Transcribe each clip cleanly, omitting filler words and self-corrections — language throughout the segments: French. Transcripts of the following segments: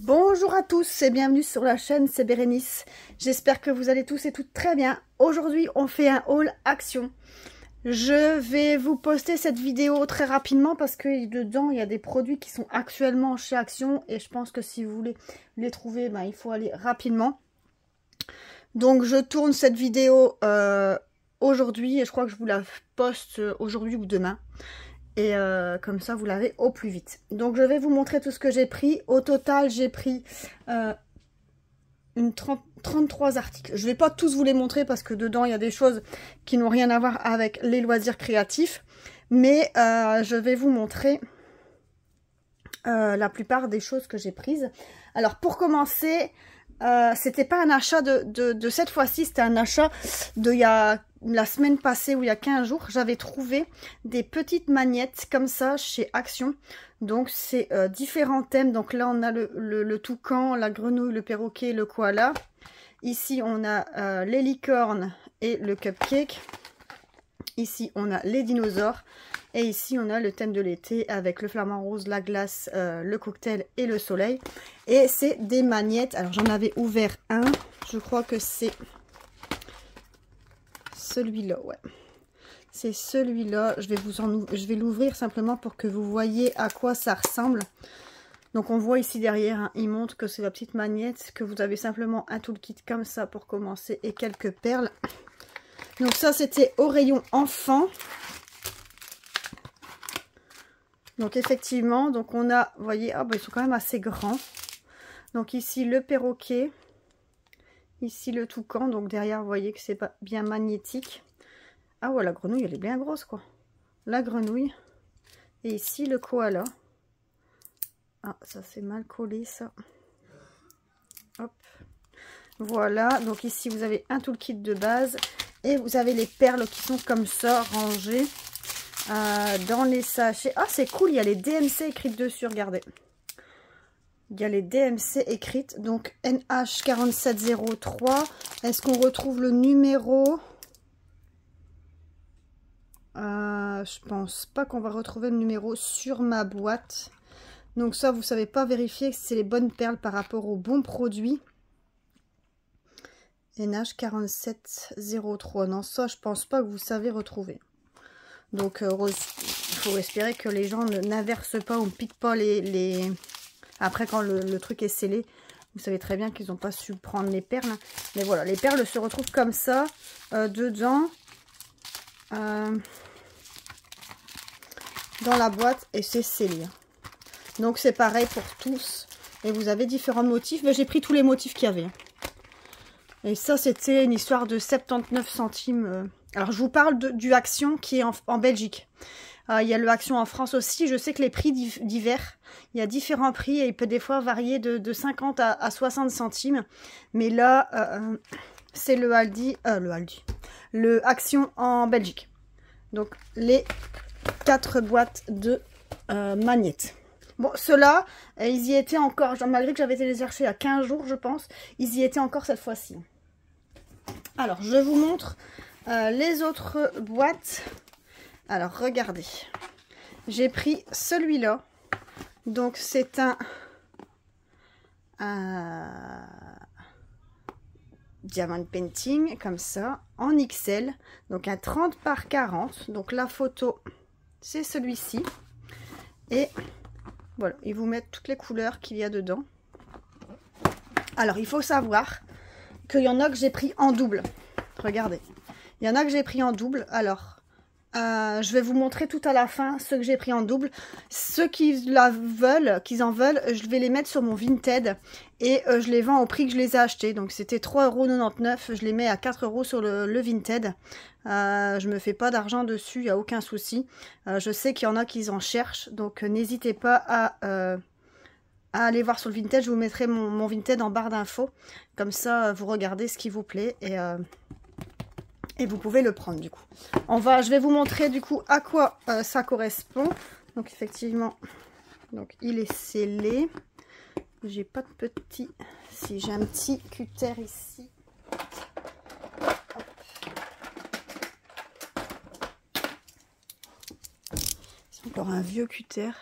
Bonjour à tous et bienvenue sur la chaîne, c'est Bérénice. J'espère que vous allez tous et toutes très bien. Aujourd'hui, on fait un haul action. Je vais vous poster cette vidéo très rapidement parce que dedans, il y a des produits qui sont actuellement chez Action. Et je pense que si vous voulez les trouver, ben, il faut aller rapidement. Donc, je tourne cette vidéo aujourd'hui et je crois que je vous la poste aujourd'hui ou demain. Et comme ça, vous l'avez au plus vite. Donc, je vais vous montrer tout ce que j'ai pris. Au total, j'ai pris 33 articles. Je ne vais pas tous vous les montrer parce que dedans, il y a des choses qui n'ont rien à voir avec les loisirs créatifs. Mais je vais vous montrer la plupart des choses que j'ai prises. Alors, pour commencer, c'était pas un achat de cette fois-ci, c'était un achat de la semaine passée ou il y a 15 jours. J'avais trouvé des petites magnettes comme ça chez Action. Donc c'est différents thèmes. Donc là on a le toucan, la grenouille, le perroquet, le koala. Ici on a les licornes et le cupcake. Ici on a les dinosaures. Et ici, on a le thème de l'été avec le flamant rose, la glace, le cocktail et le soleil. Et c'est des magnettes. Alors, j'en avais ouvert un. Je crois que c'est celui-là, ouais. C'est celui-là. Je vais l'ouvrir simplement pour que vous voyez à quoi ça ressemble. Donc, on voit ici derrière, hein, il montre que c'est la petite magnette, que vous avez simplement un toolkit comme ça pour commencer et quelques perles. Donc, ça, c'était au rayon enfant. Donc effectivement, donc on a, vous voyez, ah bah ils sont quand même assez grands. Donc ici le perroquet, ici le toucan, donc derrière vous voyez que c'est pas bien magnétique. Ah ouais, la grenouille elle est bien grosse quoi. La grenouille. Et ici le koala. Ah ça c'est mal collé ça. Hop. Voilà, donc ici vous avez un toolkit de base. Et vous avez les perles qui sont comme ça, rangées. Dans les sachets. Ah c'est cool, il y a les DMC écrites dessus, regardez. Il y a les DMC écrites, donc NH4703. Est-ce qu'on retrouve le numéro? Je pense pas qu'on va retrouver le numéro sur ma boîte. Donc ça, vous savez pas vérifier que c'est les bonnes perles par rapport aux bons produits. NH4703. Non, ça, je pense pas que vous savez retrouver. Donc, il faut espérer que les gens n'inversent pas ou ne piquent pas les... Après, quand le truc est scellé, vous savez très bien qu'ils n'ont pas su prendre les perles. Mais voilà, les perles se retrouvent comme ça, dedans, dans la boîte, et c'est scellé. Donc, c'est pareil pour tous. Et vous avez différents motifs. Mais j'ai pris tous les motifs qu'il y avait. Et ça, c'était une histoire de 79 centimes. Alors, je vous parle du Action qui est en Belgique. Il y a le Action en France aussi. Je sais que les prix diffèrent. Il y a différents prix et il peut des fois varier de 50 à 60 centimes. Mais là, c'est le Action en Belgique. Donc, les 4 boîtes de magnettes. Bon, ceux-là, ils y étaient encore, malgré que j'avais été les chercher il y a 15 jours, je pense, ils y étaient encore cette fois-ci. Alors, je vous montre les autres boîtes. Alors, regardez. J'ai pris celui-là. Donc, c'est un diamond painting, comme ça, en XL. Donc, un 30 par 40. Donc, la photo, c'est celui-ci. Et voilà, ils vous mettent toutes les couleurs qu'il y a dedans. Alors, il faut savoir qu'il y en a que j'ai pris en double. Regardez. Il y en a que j'ai pris en double. Alors, je vais vous montrer tout à la fin ceux que j'ai pris en double. Ceux qui en veulent, je vais les mettre sur mon Vinted. Et je les vends au prix que je les ai achetés. Donc, c'était 3,99 €. Je les mets à 4 € sur le Vinted. Je me fais pas d'argent dessus, il n'y a aucun souci. Je sais qu'il y en a qui en cherchent. Donc, n'hésitez pas à aller voir sur le Vinted. Je vous mettrai mon Vinted en barre d'infos. Comme ça, vous regardez ce qui vous plaît et vous pouvez le prendre du coup. Je vais vous montrer du coup à quoi ça correspond. Donc effectivement, donc il est scellé. J'ai pas de petit... Si j'ai un petit cutter ici. Hop. C'est encore un vieux cutter.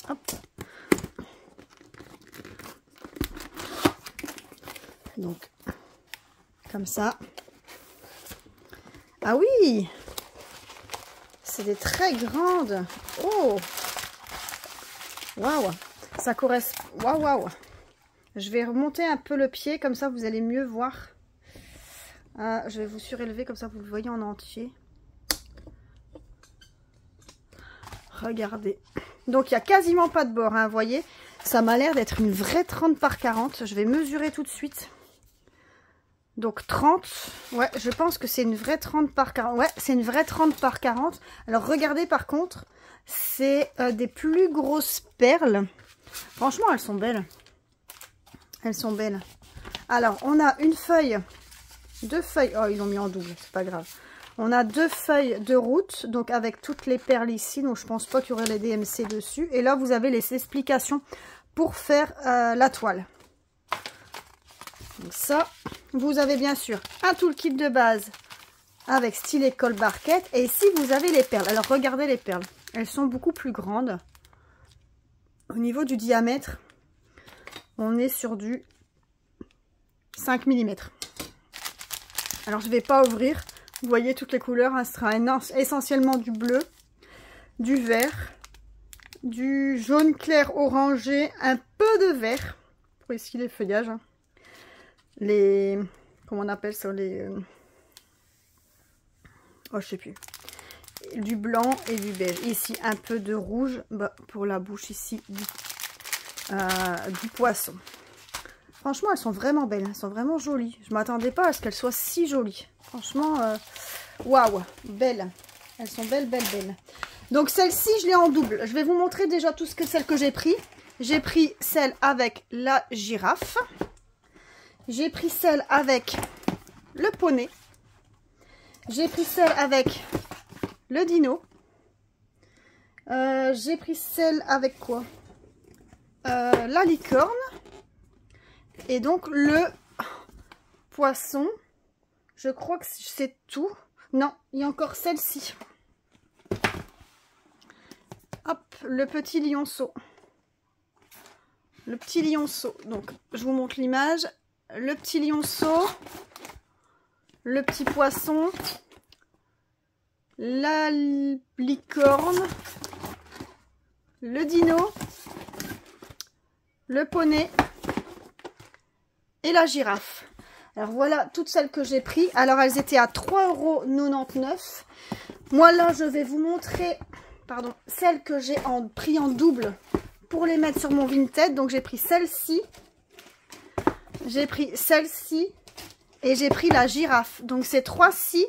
Hop. Donc, comme ça. Ah oui! C'est des très grandes. Oh! Waouh! Ça correspond. Waouh, waouh! Je vais remonter un peu le pied, comme ça vous allez mieux voir. Je vais vous surélever, comme ça vous le voyez en entier. Regardez. Donc il n'y a quasiment pas de bord, hein, vous voyez. Ça m'a l'air d'être une vraie 30 par 40. Je vais mesurer tout de suite. Donc 30. Ouais, je pense que c'est une vraie 30 par 40. Ouais, c'est une vraie 30 par 40. Alors regardez par contre, c'est des plus grosses perles. Franchement, elles sont belles. Elles sont belles. Alors, on a une feuille, 2 feuilles. Oh, ils l'ont mis en double, c'est pas grave. On a 2 feuilles de route, donc avec toutes les perles ici. Donc, je pense pas qu'il y aurait les DMC dessus. Et là, vous avez les explications pour faire la toile. Donc ça, vous avez bien sûr un toolkit de base avec stylet colle barquette. Et ici, vous avez les perles. Alors, regardez les perles. Elles sont beaucoup plus grandes. Au niveau du diamètre, on est sur du 5 mm. Alors, je ne vais pas ouvrir. Vous voyez toutes les couleurs. Hein, ce sera essentiellement du bleu, du vert, du jaune clair orangé, un peu de vert. Pour ici les feuillages. Hein. Les... Comment on appelle ça, les... Oh, je sais plus. Du blanc et du beige. Ici, un peu de rouge. Bah, pour la bouche, ici, du poisson. Franchement, elles sont vraiment belles. Elles sont vraiment jolies. Je ne m'attendais pas à ce qu'elles soient si jolies. Franchement, waouh, belles. Elles sont belles, belles, belles. Donc, celle-ci, je l'ai en double. Je vais vous montrer déjà tout ce que celle que j'ai pris. J'ai pris celle avec la girafe. J'ai pris celle avec le poney. J'ai pris celle avec le dino. J'ai pris celle avec quoi? La licorne. Et donc le poisson. Je crois que c'est tout. Non, il y a encore celle-ci. Hop, le petit lionceau. Le petit lionceau. Donc, je vous montre l'image. Le petit lionceau, le petit poisson, la licorne, le dino, le poney et la girafe. Alors voilà toutes celles que j'ai pris. Alors elles étaient à 3,99 €. Moi là je vais vous montrer celles que j'ai pris en double pour les mettre sur mon Vinted. Donc j'ai pris celle-ci. J'ai pris celle-ci et j'ai pris la girafe. Donc ces 3-ci,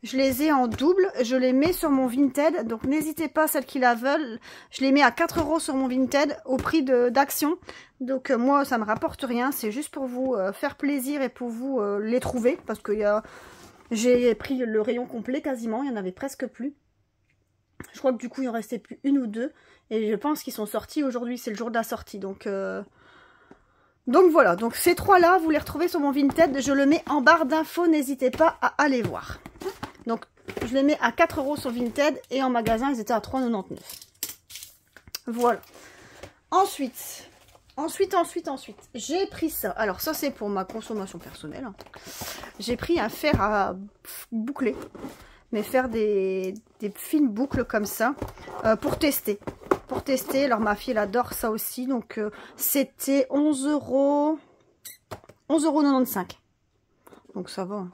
je les ai en double. Je les mets sur mon Vinted. Donc n'hésitez pas, celles qui la veulent. Je les mets à 4 € sur mon Vinted au prix d'Action. Donc moi, ça me rapporte rien. C'est juste pour vous faire plaisir et pour vous les trouver. Parce que j'ai pris le rayon complet quasiment. Il n'y en avait presque plus. Je crois que du coup, il en restait plus une ou deux. Et je pense qu'ils sont sortis aujourd'hui. C'est le jour de la sortie. Donc voilà, donc ces 3-là, vous les retrouvez sur mon Vinted. Je le mets en barre d'infos, n'hésitez pas à aller voir. Donc je les mets à 4 € sur Vinted et en magasin, ils étaient à 3,99 €. Voilà. Ensuite, j'ai pris ça. Alors ça, c'est pour ma consommation personnelle. J'ai pris un fer à boucler. Mais faire des fines boucles comme ça pour tester. Alors ma fille elle adore ça aussi. Donc c'était 11,95 €. Donc ça va.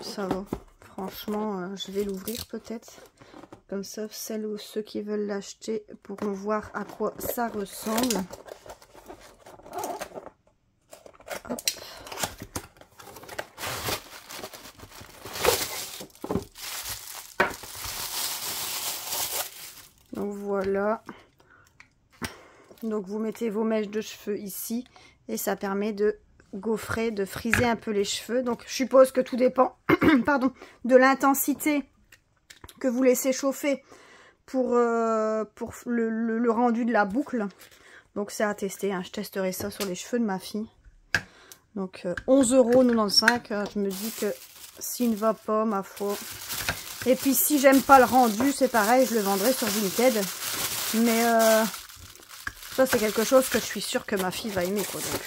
Ça va. Franchement, je vais l'ouvrir peut-être. Comme ça, celles ou ceux qui veulent l'acheter pourront voir à quoi ça ressemble. Hop. Donc voilà. Donc vous mettez vos mèches de cheveux ici et ça permet de gaufrer, de friser un peu les cheveux. Donc je suppose que tout dépend pardon, de l'intensité que vous laissez chauffer pour le rendu de la boucle. Donc c'est à tester, hein. Je testerai ça sur les cheveux de ma fille. Donc 11,95 €. Je me dis que s'il ne va pas, ma foi. Et puis si j'aime pas le rendu, c'est pareil, je le vendrai sur Vinted. Mais ça c'est quelque chose que je suis sûre que ma fille va aimer, quoi. Donc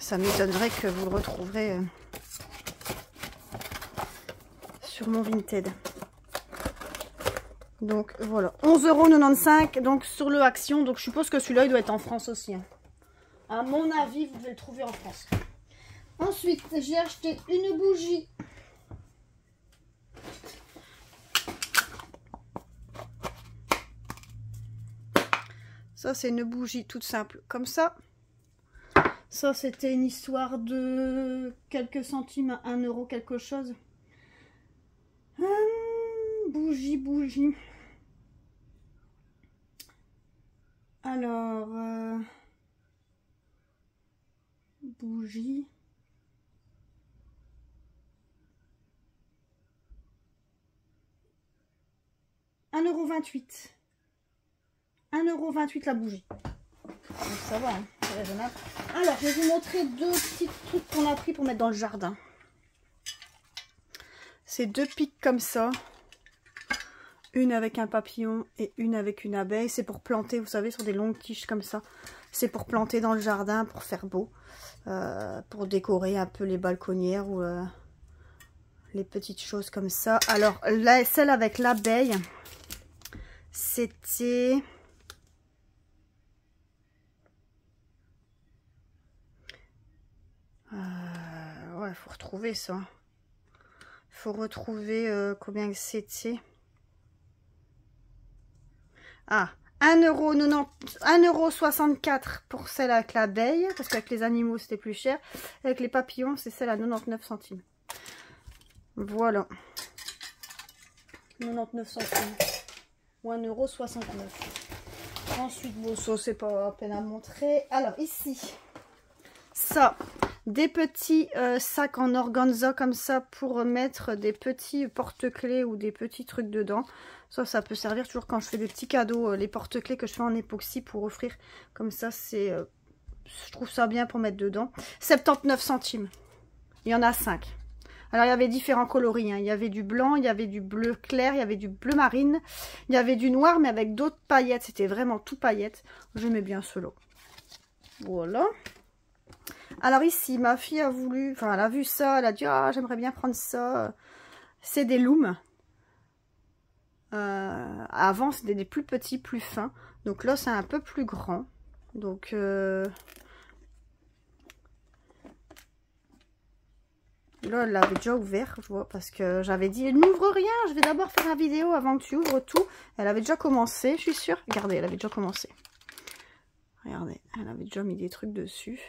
ça m'étonnerait que vous le retrouverez sur mon Vinted. Donc voilà, 11,95 €, donc sur le Action. Donc je suppose que celui-là il doit être en France aussi, hein. À mon avis, vous devez le trouver en France. Ensuite, j'ai acheté une bougie. Ça, c'est une bougie toute simple, comme ça. Ça, c'était une histoire de quelques centimes à 1 € quelque chose. Bougie. Alors, bougie. €1,28. 1,28 € la bougie. Donc ça va, hein, c'est raisonnable. Alors, je vais vous montrer deux petits trucs qu'on a pris pour mettre dans le jardin. C'est deux pics comme ça. Une avec un papillon et une avec une abeille. C'est pour planter, vous savez, sur des longues tiges comme ça. C'est pour planter dans le jardin, pour faire beau. Pour décorer un peu les balconnières ou les petites choses comme ça. Alors, là, celle avec l'abeille, c'était... ouais, il faut retrouver ça. Il faut retrouver combien c'était. Ah, 1,64 € pour celle avec l'abeille, parce qu'avec les animaux c'était plus cher. Avec les papillons, c'est celle à 99 centimes. Voilà. 99 centimes. Ou 1,69 €. Ensuite, bon, ça c'est pas à peine à montrer. Alors ici, ça, des petits sacs en organza comme ça pour mettre des petits porte-clés ou des petits trucs dedans. Ça peut servir toujours quand je fais des petits cadeaux, les porte-clés que je fais en époxy pour offrir. Comme ça, c'est, je trouve ça bien pour mettre dedans. 79 centimes. Il y en a 5. Alors, il y avait différents coloris, hein. Il y avait du blanc, il y avait du bleu clair, il y avait du bleu marine, il y avait du noir, mais avec d'autres paillettes. C'était vraiment tout paillettes. J'aimais bien ceux-là. Voilà. Alors ici, ma fille a voulu, enfin, elle a vu ça, elle a dit, ah, j'aimerais bien prendre ça. C'est des looms. Avant, c'était des plus petits, plus fins. Donc là, c'est un peu plus grand. Donc, là, elle l'avait déjà ouvert, je vois, parce que j'avais dit, n'ouvre rien, je vais d'abord faire la vidéo avant que tu ouvres tout. Elle avait déjà commencé, je suis sûre. Regardez, elle avait déjà commencé. Regardez, elle avait déjà mis des trucs dessus.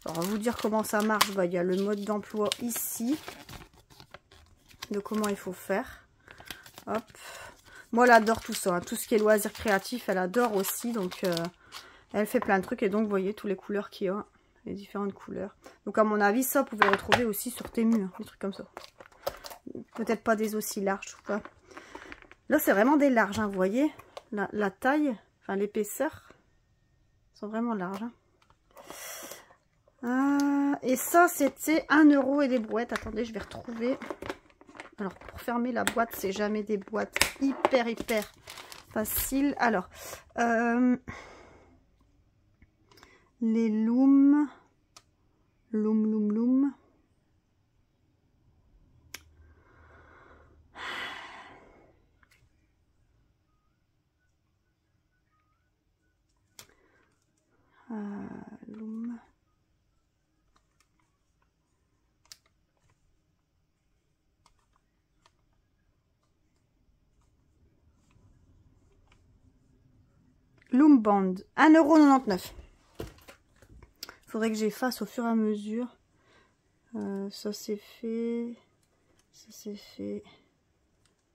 Alors, on va vous dire comment ça marche. Bah, il y a le mode d'emploi ici. De comment il faut faire. Hop. Moi, elle adore tout ça, hein. Tout ce qui est loisirs créatifs, elle adore aussi. Donc, elle fait plein de trucs. Et donc, vous voyez, toutes les couleurs qu'il y a. Les différentes couleurs. Donc, à mon avis, ça, vous pouvez le retrouver aussi sur Temu. Hein, des trucs comme ça. Peut-être pas des aussi larges, ou pas. Là, c'est vraiment des larges, hein, vous voyez. La taille, enfin, l'épaisseur, sont vraiment larges. Hein. Et ça, c'était 1 € et des brouettes. Attendez, je vais retrouver... Alors, pour fermer la boîte, c'est jamais des boîtes hyper faciles. Alors, les looms. Loom. Loom. Loom Band, 1,99 €. Faudrait que j'efface au fur et à mesure. Ça c'est fait. Ça c'est fait.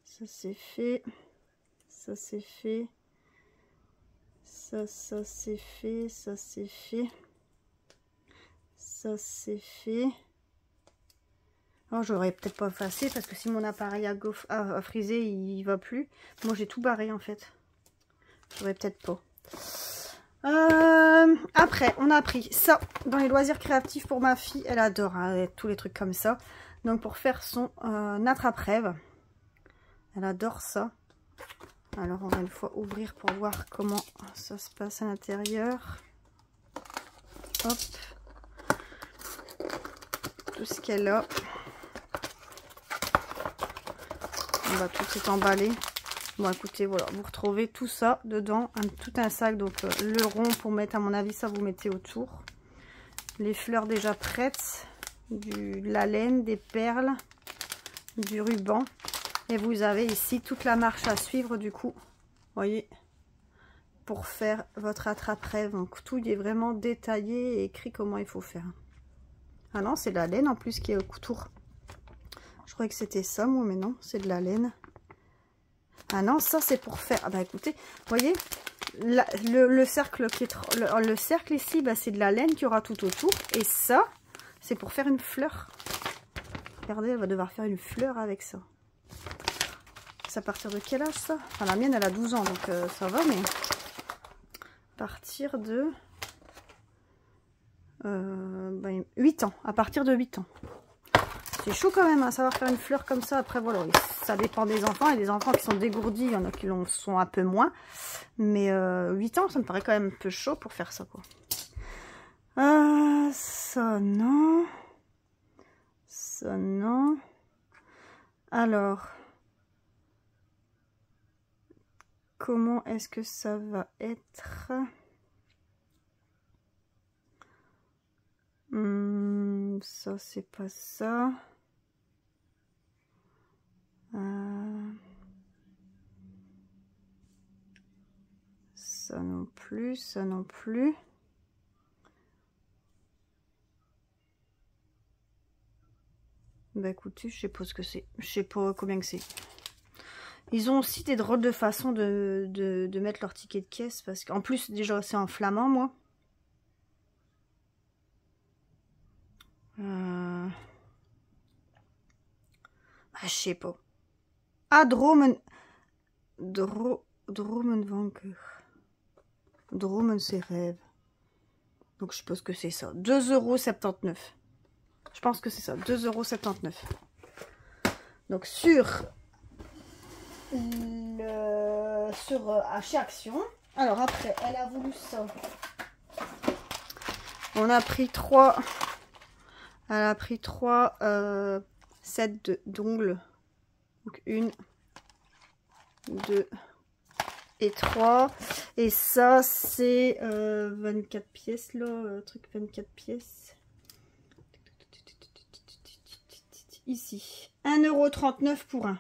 Ça c'est fait. Ça c'est fait. Ça c'est fait. Ça c'est fait. Ça c'est fait. Alors j'aurais peut-être pas effacé parce que si mon appareil a frisé, il va plus. Moi j'ai tout barré en fait. J'aurais peut-être pas. Après, on a pris ça dans les loisirs créatifs pour ma fille. Elle adore hein, tous les trucs comme ça. Donc pour faire son attrape-rêve. Elle adore ça. Alors on va une fois ouvrir pour voir comment ça se passe à l'intérieur. Hop. tout ce qu'elle a. Bah, tout est emballé. Bon, écoutez, voilà, vous retrouvez tout ça dedans, tout un sac. Donc, le rond pour mettre, à mon avis, ça vous mettez autour. Les fleurs déjà prêtes, de la laine, des perles, du ruban. Et vous avez ici toute la marche à suivre, du coup, voyez, pour faire votre attrape-rêve. Donc, tout est vraiment détaillé et écrit comment il faut faire. Ah non, c'est de la laine en plus qui est autour. Je croyais que c'était ça, moi, mais non, c'est de la laine. Ah non, ça c'est pour faire... Ah bah écoutez, vous voyez, le cercle qui est... le cercle ici, bah, c'est de la laine qu'il y aura tout autour. Et ça, c'est pour faire une fleur. Regardez, elle va devoir faire une fleur avec ça. C'est à partir de quel âge ça? Enfin, la mienne, elle a 12 ans, donc ça va, mais... À partir de... 8 ans. À partir de 8 ans. C'est chaud quand même, hein, savoir faire une fleur comme ça. Après, voilà, ça dépend des enfants. Il y a des enfants qui sont dégourdis, il y en a qui sont un peu moins. Mais 8 ans, ça me paraît quand même un peu chaud pour faire ça, quoi. Ça, non. Ça, non. Alors, comment est-ce que ça va être? Ça, c'est pas ça. Ça non plus, ça non plus. Bah écoutez, je sais pas ce que c'est. Je sais pas combien que c'est. Ils ont aussi des drôles de façons de mettre leur ticket de caisse. Parce qu'en plus, déjà, c'est en flamand, moi. Ah, je sais pas. Ah, Dromenwanker. Dromen, c'est rêve. Donc, je suppose que c'est ça. 2,79 €. Je pense que c'est ça. 2,79 €. Donc, chez Action. Alors, après, elle a voulu ça. On a pris 3. Elle a pris 3 sets d'ongles. Donc, 1, 2 et 3. Et ça, c'est 24 pièces, là. Truc 24 pièces. Ici. 1,39 € pour un.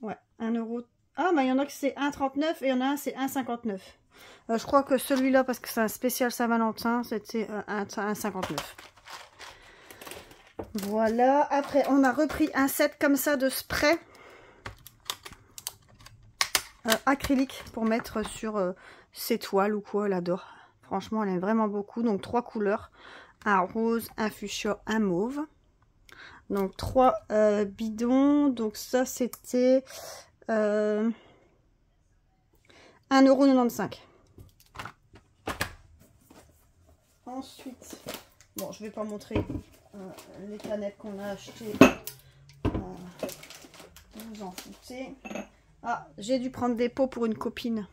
Ouais, 1 €. Ah, bah, il y en a que c'est 1,39 € et il y en a un, c'est 1,59 €. Je crois que celui-là, parce que c'est un spécial Saint-Valentin, c'était 1,59 €. Voilà. Après, on a repris un set comme ça de spray acrylique pour mettre sur ses toiles ou quoi. Elle adore. Franchement, elle aime vraiment beaucoup. Donc, 3 couleurs. Un rose, un fuchsia, un mauve. Donc, 3 bidons. Donc, ça, c'était 1,95 €. Ensuite, bon, je vais pas montrer les canettes qu'on a achetées. Vous en foutez. Ah, j'ai dû prendre des pots pour une copine.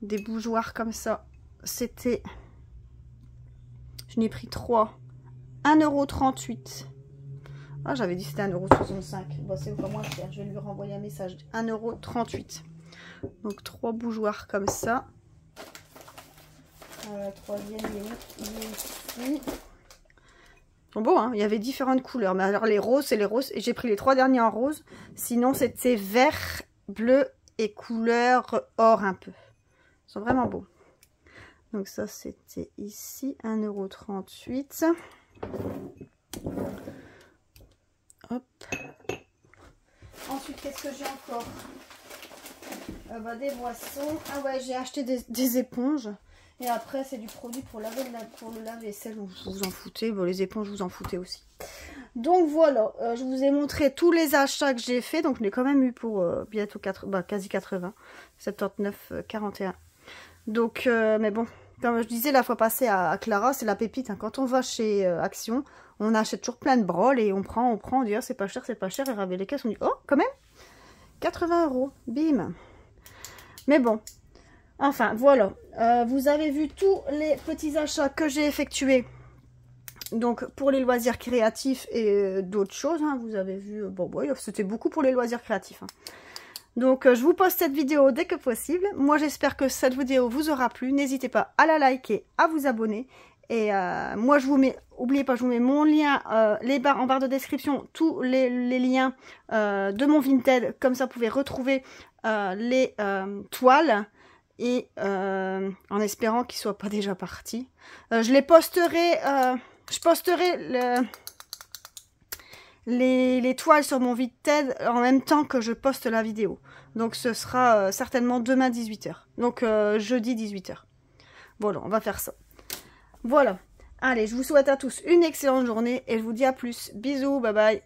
Des bougeoirs comme ça. C'était... Je n'ai pris 3. 1,38 €. Ah, j'avais dit c'était 1,65 €. Bon, c'est pas moins cher. Je vais lui renvoyer un message. 1,38 €. Donc, 3 bougeoirs comme ça. Troisième, il est ici. Bon, hein, il y avait différentes couleurs. Mais alors, les roses, c'est les roses. Et j'ai pris les 3 derniers en rose. Sinon, c'était vert, bleu et couleur or un peu. Ils sont vraiment beaux. Donc, ça, c'était ici. 1,38 €. Hop. Ensuite, qu'est-ce que j'ai encore? Des boissons. Ah ouais, j'ai acheté des éponges. Et après, c'est du produit pour laver le lave-vaisselle. Vous vous en foutez. Bon, les éponges, vous en foutez aussi. Donc voilà, je vous ai montré tous les achats que j'ai fait. Donc, je l'ai quand même eu pour bientôt quasi 80. 79, 41. Donc, mais bon, comme je disais la fois passée à Clara, c'est la pépite. Hein. Quand on va chez Action, on achète toujours plein de broles et on prend. On dit, oh, c'est pas cher, c'est pas cher. Et avec les caisses, on dit, oh, quand même, 80 €. Bim. Mais bon. Enfin, voilà. Vous avez vu tous les petits achats que j'ai effectués. Donc, pour les loisirs créatifs et d'autres choses. Hein, vous avez vu... Bon, ouais, c'était beaucoup pour les loisirs créatifs. Hein. Donc, je vous poste cette vidéo dès que possible. Moi, j'espère que cette vidéo vous aura plu. N'hésitez pas à la liker, à vous abonner. Et moi, je vous mets... N'oubliez pas, je vous mets mon lien, en barre de description, tous les liens de mon Vinted. Comme ça, vous pouvez retrouver les toiles. Et en espérant qu'ils ne soient pas déjà partis. Je les posterai... je posterai les toiles sur mon Vinted en même temps que je poste la vidéo. Donc ce sera certainement demain 18 h. Donc jeudi 18 h. Voilà, on va faire ça. Voilà. Allez, je vous souhaite à tous une excellente journée et je vous dis à plus. Bisous, bye bye.